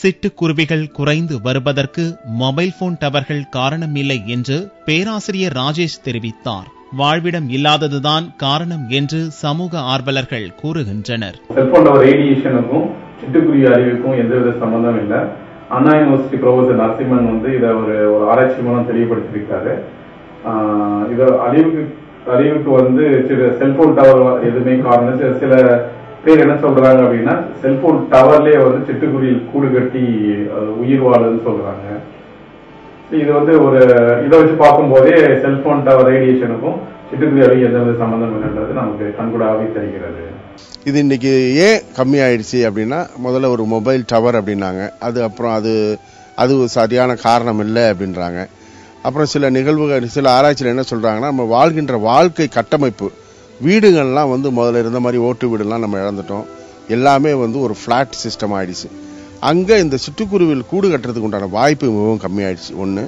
சிட்டுக்குருவிகள் குறைந்து வருவதற்கு மொபைல் போன் டவர்கள் காரணமில்லை என்று பேராசிரியர் ராஜேஷ் தெரிவித்தார். வாழ்விடம் இல்லாததுதான் காரணம் என்று சமூக ஆர்வலர்கள் கூறுகின்றனர். செல்போன் டவர் ரேடியேஷனுக்கும் சிட்டுக்குருவி அழிவுக்கும் எந்தவித சம்பந்தம் இல்லை. அண்ணா யூனிவர்சிட்டி ப்ரொஃபசர் நரசிம்மன் இதை ஒரு ஆராய்ச்சி மூலம் தெளிவுபடுத்தியிருக்காரு. இது அழிவுக்கு செல்போன் டவர் எதுவுமே காரணம். சில பேர் என்ன சொல்றாங்க அப்படின்னா, செல்போன் டவர்லயே சிட்டுக்குருவி கூடு கட்டி உயிர் வாழுன்னு சொல்றாங்க. இது ஒரு இதை வச்சு பார்க்கும் போதே செல்போன் டவர் ரேடியேஷனுக்கும் சிட்டுக்குருவி அழிவு எந்தவித சம்பந்தம் இல்லைன்றது நமக்கு கண்கூடாவே தெரிகிறது. இது இன்னைக்கு ஏன் கம்மி ஆயிடுச்சு அப்படின்னா, முதல்ல ஒரு மொபைல் டவர் அப்படின்னாங்க. அப்புறம் அது சரியான காரணம் இல்லை அப்படின்றாங்க. அப்புறம் சில நிகழ்வுகள், சில ஆராய்ச்சியில் என்ன சொல்றாங்கன்னா, நம்ம வாழ்கின்ற வாழ்க்கை கட்டமைப்பு, வீடுகள்லாம் முதல்ல இருந்த மாதிரி ஓட்டு வீடுலாம் நம்ம இழந்துட்டோம். எல்லாமே ஒரு ஃபிளாட் சிஸ்டம் ஆயிடுச்சு. அங்கே இந்த சிட்டுக்குருவியில் கூடு கட்டுறதுக்கு உண்டான வாய்ப்பு மிகவும் கம்மியாயிடுச்சு. ஒன்று.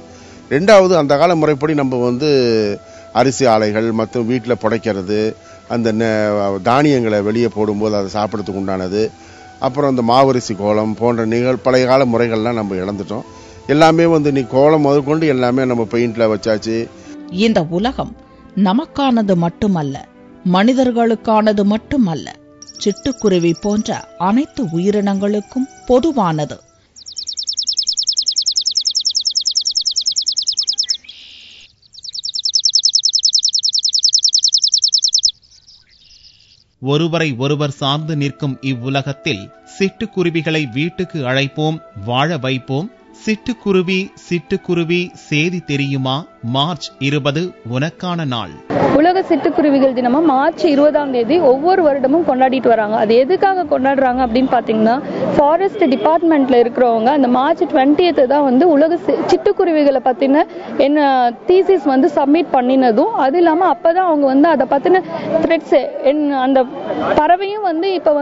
ரெண்டாவது, அந்த கால முறைப்படி நம்ம அரிசி ஆலைகள் மற்றும் வீட்டில் புடைக்கிறது, அந்த தானியங்களை வெளியே போடும்போது அதை சாப்பிட்றதுக்கு உண்டானது, அப்புறம் இந்த மாவரிசி கோலம் போன்ற பழைய கால முறைகள்லாம் நம்ம இழந்துட்டோம். எல்லாமே நீ கோலம் முதற்கொண்டு எல்லாமே நம்ம பெயிண்ட்ல வச்சாச்சு. இந்த உலகம் நமக்கானது மட்டுமல்ல, மனிதர்களுக்கானது மட்டுமல்ல, சிட்டுக்குருவி போன்ற அனைத்து உயிரினங்களுக்கும் பொதுவானது. ஒருவரை ஒருவர் சார்ந்து நிற்கும் இவ்வுலகத்தில் சிட்டுக்குருவிகளை வீட்டுக்கு அழைப்போம், வாழ வைப்போம். சிட்டுக்குருவி சிட்டுக்குருவி சேதி தெரியுமா? மார்ச் 20 உனக்கான நாள். உலக சிட்டுக்குருவிகள் தினமா மார்ச் 20ஆம் தேதி ஒவ்வொரு வருடமும் கொண்டாடிட்டு வராங்க. அது எதுக்காக கொண்டாடுறாங்க அப்படின்னு பாத்தீங்கன்னா, ஃபாரஸ்ட் டிபார்ட்மெண்ட்ல இருக்கிறவங்க அந்த மார்ச் 20th தான் உலக சிட்டுக்குருவிகளை பத்தின என்ன தீசிஸ் சப்மிட் பண்ணினதும், அது இல்லாம அப்பதான் அவங்க அதை பத்தின த்ரெட்ஸ், அந்த பறவையும் இப்ப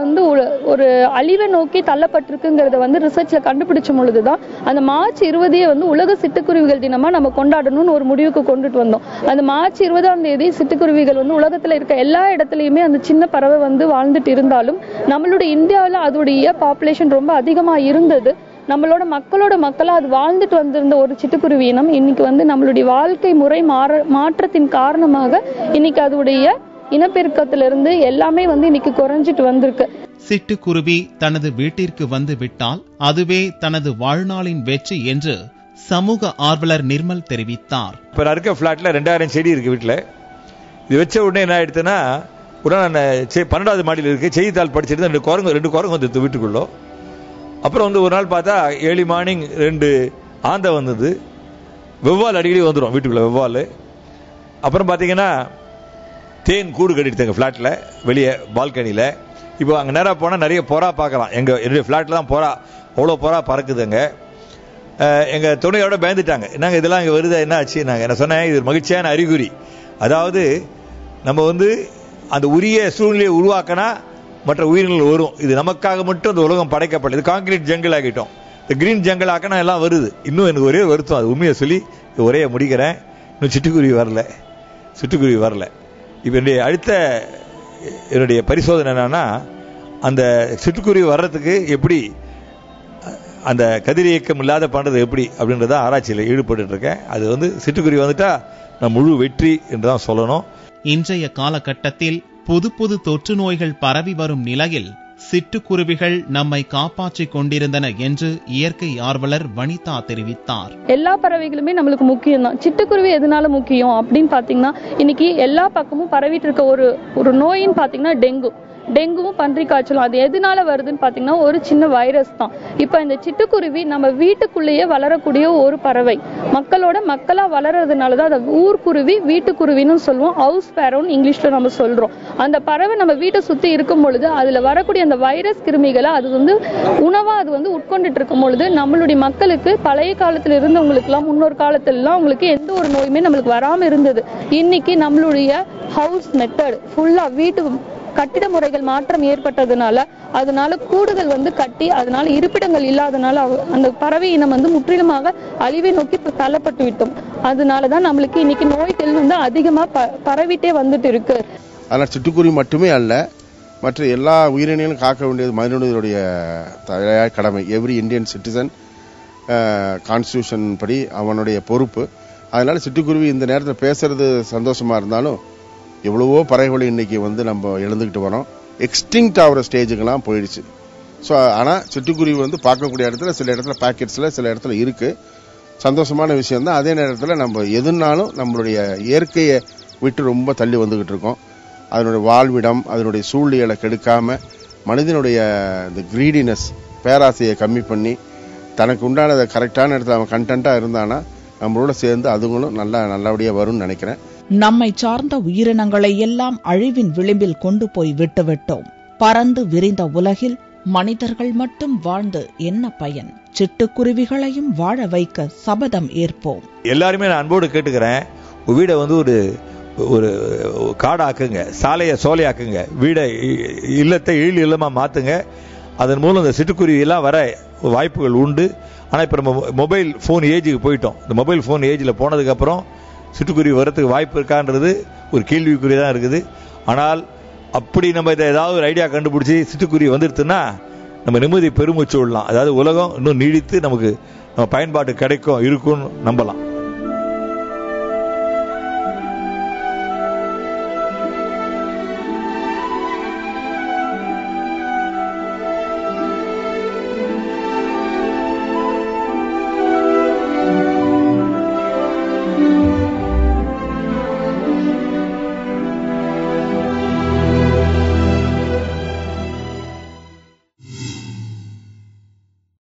ஒரு அழிவை நோக்கி தள்ளப்பட்டிருக்குங்கிறத ரிசர்ச்ல கண்டுபிடிச்ச பொழுதுதான் அந்த மார்ச் 20 உலக சிட்டுக்குருவிகள் தினமா நம்ம கொண்டாடணும்னு ஒரு முடிவுக்கு கொண்டுட்டு வந்தோம். அந்த மார்ச் 20ஆம் தேதி சிட்டுக்குருவிகள் உலகத்துல இருக்க எல்லா இடத்துலயுமே அந்த சின்ன பறவை வாழ்ந்துட்டு இருந்தாலும், நம்மளுடைய இந்தியாவில் அதோடைய பாப்புலேஷன் ரொம்ப அதிகமா இருந்தது. நம்மளோட மக்களா அது வாழ்ந்துட்டு வந்திருந்த ஒரு சிட்டுக்குருவி இனம் இன்னைக்கு நம்மளுடைய வாழ்க்கை முறை மாற்றத்தின் காரணமாக இன்னைக்கு அதோடைய இனப்பெருக்கத்திலிருந்து எல்லாமே இன்னைக்கு குறைஞ்சிட்டு வந்திருக்கு. சிட்டுக்குருவி தனது வீட்டிற்கு வந்து விட்டால் அதுவே தனது வாழ்நாளின் வெற்றி என்று சமூக ஆர்வலர் நிர்மல் தெரிவித்தார். இப்ப நான் இருக்க பிளாட்ல 2000 செடி இருக்கு வீட்டுல. இது வச்ச உடனே என்ன ஆயிடுச்சுன்னா, உடனே 12வது மாடியில் இருக்கு, செய்தித்தாள் படிச்சிட்டு ரெண்டு குரங்கு வந்து வீட்டுக்குள்ள. அப்புறம் ஒரு நாள் பார்த்தா ஏர்லி மார்னிங் 2 ஆந்தை வந்தது. வெவ்வால் அடிக்கடி வந்துடும் வீட்டுக்குள்ள வெவ்வால். அப்புறம் பாத்தீங்கன்னா தேன் கூடு கட்டிடுத்தாங்க பிளாட்ல வெளியே பால்கனியில. இப்போ அங்க நேரம் போனா நிறைய புறா பார்க்கலாம். என்னுடைய பிளாட்ல தான் புறா, அவ்வளோ புறா பறக்குதுங்க. எங்க துணையோட பயந்துட்டாங்க, என்னங்க இதெல்லாம் இங்க வருது, என்ன ஆச்சு? நான் சொன்னேன், இது மகிழ்ச்சியான அறிகுறி. அதாவது நம்ம அந்த உரிய சூழ்நிலையை உருவாக்கினா மற்ற உயிரினங்கள் வரும். இது நமக்காக மட்டும் அந்த உலகம் படைக்கப்பட்டது. கான்கிரீட் ஜங்கிள் ஆகிட்டோம். இந்த கிரீன் ஜங்கிள் ஆக்கினா எல்லாம் வருது. இன்னும் எனக்கு ஒரே வருத்தம், அது உண்மையை சொல்லி ஒரே முடிக்கிறேன், இன்னும் சிட்டுக்குருவி வரல. இப்ப என்னுடைய பரிசோதனை என்னன்னா, அந்த சிட்டுக்குருவி வர்றதுக்கு எப்படி அந்த கதிரியக்கம் இல்லாத பண்றது எப்படி அப்படின்றத ஆராய்ச்சியில் ஈடுபட்டு இருக்கேன். அது சிட்டுக்குருவி வந்துட்டா நான் முழு வெற்றி என்றுதான் சொல்லணும். இன்றைய காலகட்டத்தில் புது தொற்று நோய்கள் பரவி வரும் நிலையில் சிட்டுக்குருவிகள் நம்மை காப்பாற்றிக் கொண்டிருந்தன என்று இயற்கை ஆர்வலர் வனிதா தெரிவித்தார். எல்லா பறவைகளுமே நம்மளுக்கு முக்கியம் தான். சிட்டுக்குருவி எதனால முக்கியம் அப்படின்னு பாத்தீங்கன்னா, இன்னைக்கு எல்லா பக்கமும் பரவிட்டு இருக்க ஒரு நோயின்னு பாத்தீங்கன்னா டெங்குவும் பன்றி காய்ச்சலும். அது எதனால வருதுன்னு பாத்தீங்கன்னா ஒரு சின்ன வைரஸ் தான். இப்ப இந்த சிட்டுக்குருவி நம்ம வீட்டுக்குள்ளேயே வளரக்கூடிய ஒரு பறவை. மக்களா வளர்றதுனாலதான் அதை ஊர்க்குருவி, வீட்டுக்குருவின்னு சொல்லுவோம். ஹவுஸ் ஸ்பேரோன்னு இங்கிலீஷ்ல நம்ம சொல்றோம். அந்த பறவை நம்ம வீட்டை சுத்தி இருக்கும் பொழுது அதுல வரக்கூடிய அந்த வைரஸ் கிருமிகளை அது உணவா அது உட்கொண்டுட்டு இருக்கும் பொழுது நம்மளுடைய மக்களுக்கு பழைய காலத்துல இருந்தவங்களுக்கு எல்லாம், முன்னொரு காலத்துல எல்லாம் உங்களுக்கு எந்த ஒரு நோயுமே நம்மளுக்கு வராம இருந்தது. இன்னைக்கு நம்மளுடைய ஹவுஸ் மெத்தட் ஃபுல்லா வீட்டு கட்டிட முறைகள் மாற்றம் ஏற்பட்டதுனால அதனால கூடுகள் கட்டி அதனால இருப்பிடங்கள் இல்லாதனால அந்த பறவை இனம் முற்றிலுமாக அழிவை நோக்கி தள்ளப்பட்டு விட்டோம். அதனாலதான் நம்மளுக்கு இன்னைக்கு நோய்கள் அதிகமா பரவிட்டே வந்துட்டு இருக்கு. ஆனால் சிட்டுக்குருவி மட்டுமே அல்ல, மற்ற எல்லா உயிரினங்களும் காக்க வேண்டியது மனிதனுடைய கடமை. எவ்ரி இந்தியன் சிட்டிசன் கான்ஸ்டியூஷன் படி அவனுடைய பொறுப்பு. அதனால சிட்டுக்குருவி இந்த நேரத்தில் பேசுறது சந்தோஷமா இருந்தாலும் எவ்வளவோ பறவைகள் இன்னைக்கு நம்ம எழுந்துக்கிட்டு வரோம். எக்ஸ்டிங்க்ட் ஆகிற ஸ்டேஜுக்கெல்லாம் போயிடுச்சு. ஸோ ஆனால் சிட்டுக்குருவி பார்க்கக்கூடிய இடத்துல சில இடத்துல பாக்கெட்ஸில் சில இடத்துல இருக்கு. சந்தோஷமான விஷயம் தான். அதே நேரத்தில் நம்ம எதுனாலும் நம்மளுடைய இயற்கையை விட்டு ரொம்ப தள்ளி வந்துகிட்டு இருக்கோம். அதனுடைய வாழ்விடம் அதனுடைய சூழ்நிலை கெடுக்காம மனிதனுடைய இந்த கிரீடினஸ் பேராசையை கம்மி பண்ணி தனக்கு உண்டானதை கரெக்டான இடத்துல அவன் கண்டென்ட்டா இருந்தானா நம்மளோட சேர்ந்து அதுங்களும் நல்லபடியாக வரும்னு நினைக்கிறேன். நம்மை சார்ந்த உயிரினங்களை எல்லாம் அழிவின் விளிம்பில் கொண்டு போய் விட்டுவிட்டோம். பறந்து விரிந்த உலகில் மனிதர்கள் மட்டும் வாழ்ந்து என்ன பயன்? சிட்டுக்குருவிகளையும் வாழ வைக்க சபதம் ஏற்போம். எல்லாருமே நான் அன்போடு கேட்டுக்கிறேன், வீடை ஒரு காடாக்குங்க, சாலையை சோலையாக்குங்க, வீடை இல்லத்தை இல்லமா மாத்துங்க. அதன் மூலம் இந்த சிட்டுக்குருவி எல்லாம் வர வாய்ப்புகள் உண்டு. ஆனா இப்ப நம்ம மொபைல் போன் ஏஜுக்கு போயிட்டோம். இந்த மொபைல் போன் ஏஜில் போனதுக்கு அப்புறம் சிட்டுக்குருவி வரத்துக்கு வாய்ப்பு இருக்கான்றது ஒரு கேள்விக்குறி தான் இருக்குது. ஆனால் அப்படி நம்ம இதை ஏதாவது ஒரு ஐடியா கண்டுபிடிச்சி சிட்டுக்குருவி வந்துருச்சுன்னா நம்ம நிம்மதி பெருமூச்சு விடலாம். அதாவது உலகம் இன்னும் நீடித்து நமக்கு நம்ம பயன்பாட்டு கிடைக்கும் இருக்கும்னு நம்பலாம்.